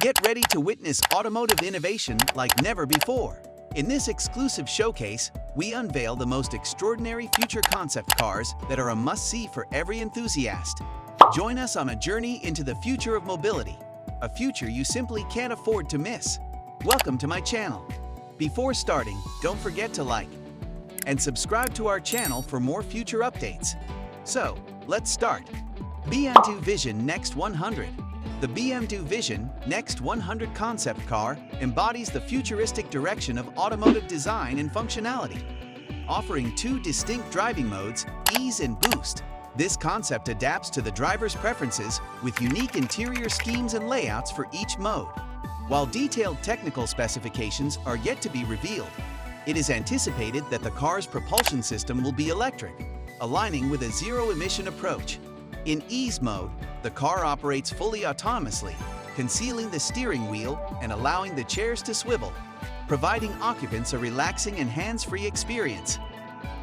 Get ready to witness automotive innovation like never before. In this exclusive showcase, we unveil the most extraordinary future concept cars that are a must-see for every enthusiast. Join us on a journey into the future of mobility, a future you simply can't afford to miss. Welcome to my channel. Before starting, don't forget to like and subscribe to our channel for more future updates. So, let's start. BMW Vision Next 100. The BMW Vision Next 100 concept car embodies the futuristic direction of automotive design and functionality. Offering two distinct driving modes, Ease and Boost, this concept adapts to the driver's preferences with unique interior schemes and layouts for each mode. While detailed technical specifications are yet to be revealed, it is anticipated that the car's propulsion system will be electric, aligning with a zero-emission approach. In Ease mode, the car operates fully autonomously, concealing the steering wheel and allowing the chairs to swivel, providing occupants a relaxing and hands-free experience.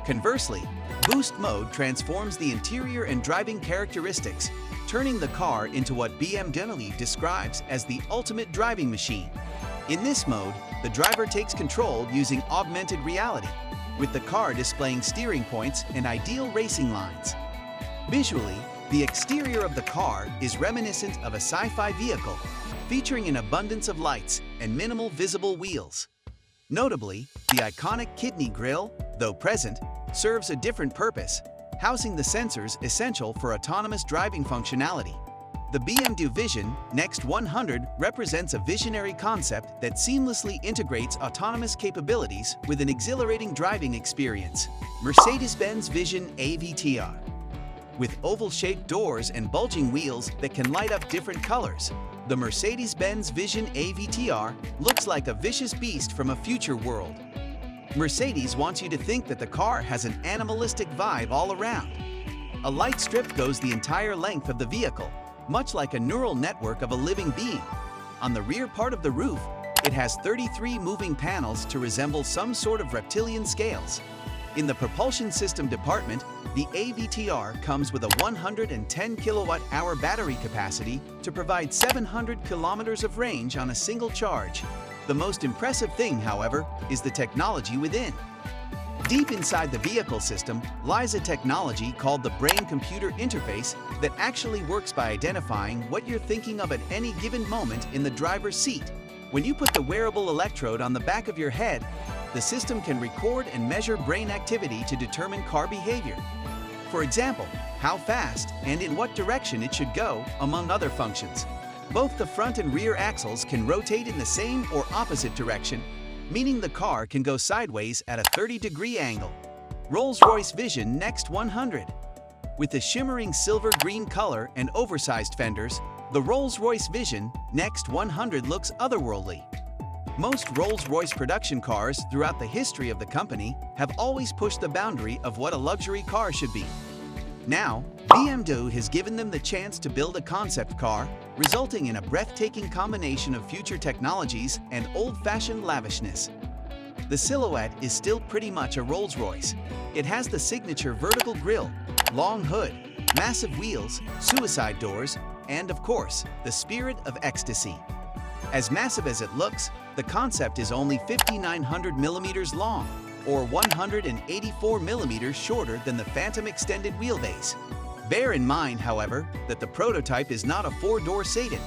Conversely, Boost mode transforms the interior and driving characteristics, turning the car into what BMW describes as the ultimate driving machine. In this mode, the driver takes control using augmented reality, with the car displaying steering points and ideal racing lines. Visually, the exterior of the car is reminiscent of a sci-fi vehicle, featuring an abundance of lights and minimal visible wheels. Notably, the iconic kidney grille, though present, serves a different purpose, housing the sensors essential for autonomous driving functionality. The BMW Vision Next 100 represents a visionary concept that seamlessly integrates autonomous capabilities with an exhilarating driving experience. Mercedes-Benz Vision AVTR. With oval-shaped doors and bulging wheels that can light up different colors, the Mercedes-Benz Vision AVTR looks like a vicious beast from a future world. Mercedes wants you to think that the car has an animalistic vibe all around. A light strip goes the entire length of the vehicle, much like a neural network of a living being. On the rear part of the roof, it has 33 moving panels to resemble some sort of reptilian scales. In the propulsion system department, the AVTR comes with a 110 kilowatt-hour battery capacity to provide 700 kilometers of range on a single charge. The most impressive thing, however, is the technology within. Deep inside the vehicle system lies a technology called the brain-computer interface that actually works by identifying what you're thinking of at any given moment in the driver's seat. When you put the wearable electrode on the back of your head, the system can record and measure brain activity to determine car behavior. For example, how fast and in what direction it should go, among other functions. Both the front and rear axles can rotate in the same or opposite direction, meaning the car can go sideways at a 30-degree angle. Rolls-Royce Vision Next 100. With the shimmering silver-green color and oversized fenders, the Rolls-Royce Vision Next 100 looks otherworldly. Most Rolls-Royce production cars throughout the history of the company have always pushed the boundary of what a luxury car should be. Now, BMW has given them the chance to build a concept car, resulting in a breathtaking combination of future technologies and old-fashioned lavishness. The silhouette is still pretty much a Rolls-Royce. It has the signature vertical grille, long hood, massive wheels, suicide doors, and of course, the spirit of ecstasy. As massive as it looks, the concept is only 5,900 millimeters long, or 184 millimeters shorter than the Phantom extended wheelbase. Bear in mind, however, that the prototype is not a four-door sedan.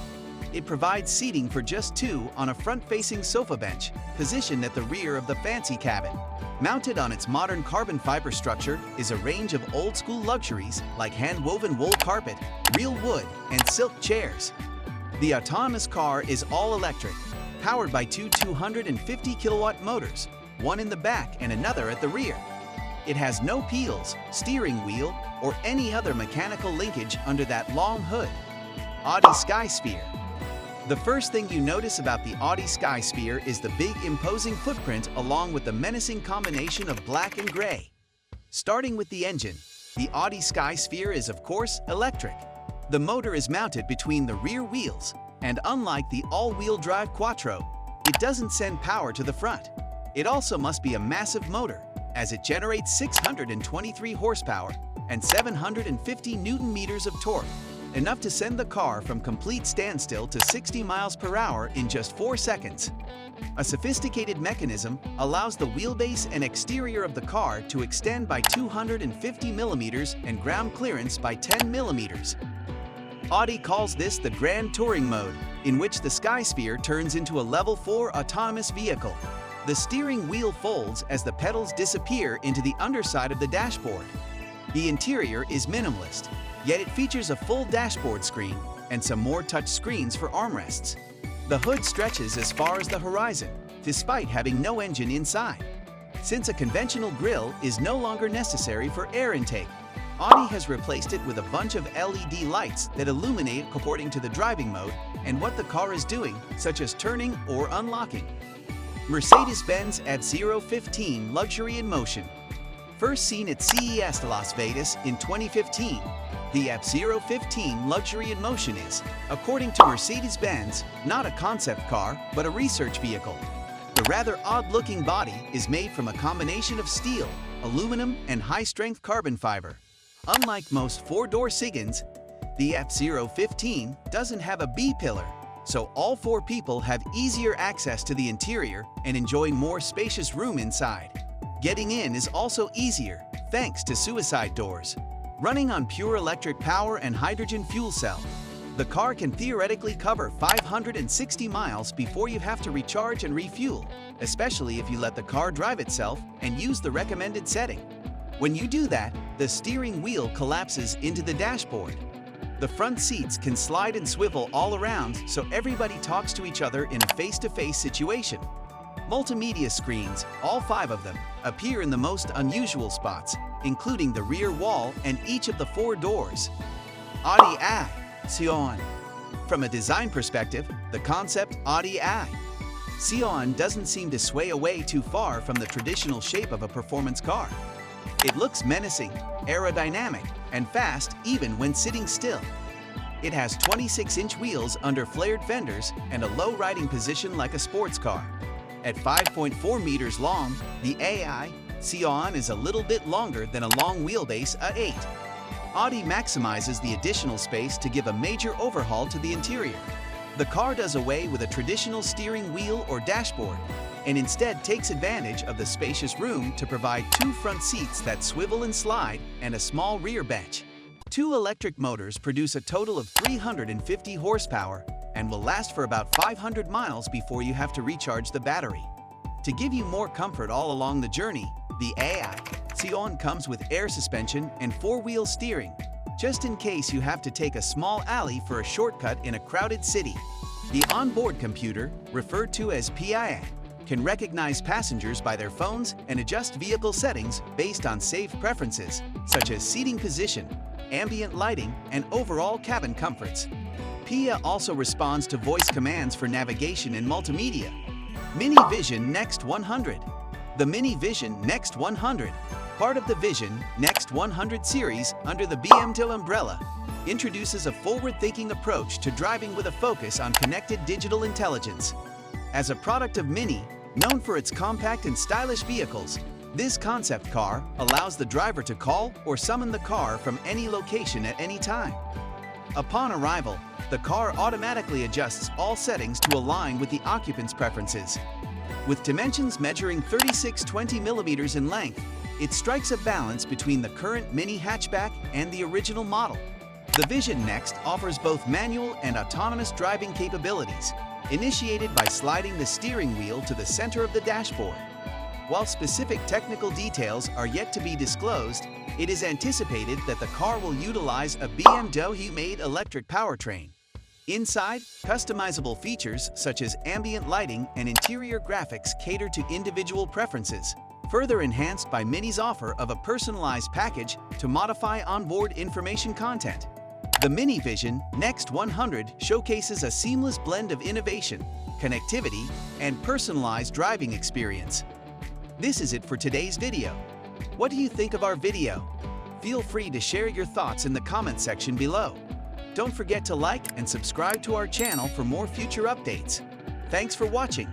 It provides seating for just two on a front-facing sofa bench, positioned at the rear of the fancy cabin. Mounted on its modern carbon fiber structure is a range of old-school luxuries like hand-woven wool carpet, real wood, and silk chairs. The autonomous car is all-electric, powered by two 250-kilowatt motors, one in the back and another at the rear. It has no peals, steering wheel, or any other mechanical linkage under that long hood. Audi Skysphere. The first thing you notice about the Audi Skysphere is the big imposing footprint along with the menacing combination of black and gray. Starting with the engine, the Audi Skysphere is of course electric. The motor is mounted between the rear wheels, and unlike the all-wheel drive Quattro, it doesn't send power to the front. It also must be a massive motor, as it generates 623 horsepower and 750 Newton-meters of torque. enough to send the car from complete standstill to 60 miles per hour in just 4 seconds. A sophisticated mechanism allows the wheelbase and exterior of the car to extend by 250 millimeters and ground clearance by 10 millimeters. Audi calls this the Grand Touring mode, in which the Skysphere turns into a Level 4 autonomous vehicle. The steering wheel folds as the pedals disappear into the underside of the dashboard. The interior is minimalist, yet it features a full dashboard screen and some more touch screens for armrests. The hood stretches as far as the horizon, despite having no engine inside. Since a conventional grille is no longer necessary for air intake, Audi has replaced it with a bunch of LED lights that illuminate according to the driving mode and what the car is doing, such as turning or unlocking. Mercedes-Benz F-015 Luxury in Motion. First seen at CES Las Vegas in 2015, the F-015 Luxury in Motion is, according to Mercedes-Benz, not a concept car, but a research vehicle. The rather odd-looking body is made from a combination of steel, aluminum, and high-strength carbon fiber. Unlike most four-door Segans, the F-015 doesn't have a B-pillar, so all four people have easier access to the interior and enjoy more spacious room inside. Getting in is also easier, thanks to suicide doors. Running on pure electric power and hydrogen fuel cell, the car can theoretically cover 560 miles before you have to recharge and refuel, especially if you let the car drive itself and use the recommended setting. When you do that, the steering wheel collapses into the dashboard. The front seats can slide and swivel all around so everybody talks to each other in a face-to-face situation. Multimedia screens, all 5 of them, appear in the most unusual spots, including the rear wall and each of the 4 doors. Audi A-TSON. From a design perspective, the concept Audi A-TSON doesn't seem to sway away too far from the traditional shape of a performance car. It looks menacing, aerodynamic, and fast even when sitting still. It has 26-inch wheels under flared fenders and a low riding position like a sports car. At 5.4 meters long, the A-TSON is a little bit longer than a long wheelbase A8. Audi maximizes the additional space to give a major overhaul to the interior. The car does away with a traditional steering wheel or dashboard and instead takes advantage of the spacious room to provide 2 front seats that swivel and slide and a small rear bench. 2 electric motors produce a total of 350 horsepower and will last for about 500 miles before you have to recharge the battery. To give you more comfort all along the journey, the A-TSON comes with air suspension and 4-wheel steering, just in case you have to take a small alley for a shortcut in a crowded city. The onboard computer, referred to as PIA, can recognize passengers by their phones and adjust vehicle settings based on safe preferences, such as seating position, ambient lighting, and overall cabin comforts. PIA also responds to voice commands for navigation and multimedia. Mini Vision Next 100. The Mini Vision Next 100, part of the Vision Next 100 series under the BMW umbrella, introduces a forward-thinking approach to driving with a focus on connected digital intelligence. As a product of Mini, known for its compact and stylish vehicles, this concept car allows the driver to call or summon the car from any location at any time. Upon arrival, the car automatically adjusts all settings to align with the occupant's preferences. With dimensions measuring 36-20 millimeters in length, it strikes a balance between the current Mini hatchback and the original model. The Vision Next offers both manual and autonomous driving capabilities, initiated by sliding the steering wheel to the center of the dashboard. While specific technical details are yet to be disclosed, it is anticipated that the car will utilize a BMW-made electric powertrain. Inside, customizable features such as ambient lighting and interior graphics cater to individual preferences, further enhanced by Mini's offer of a personalized package to modify onboard information content. The Mini Vision Next 100 showcases a seamless blend of innovation, connectivity, and personalized driving experience. This is it for today's video. What do you think of our video? Feel free to share your thoughts in the comment section below. Don't forget to like and subscribe to our channel for more future updates. Thanks for watching.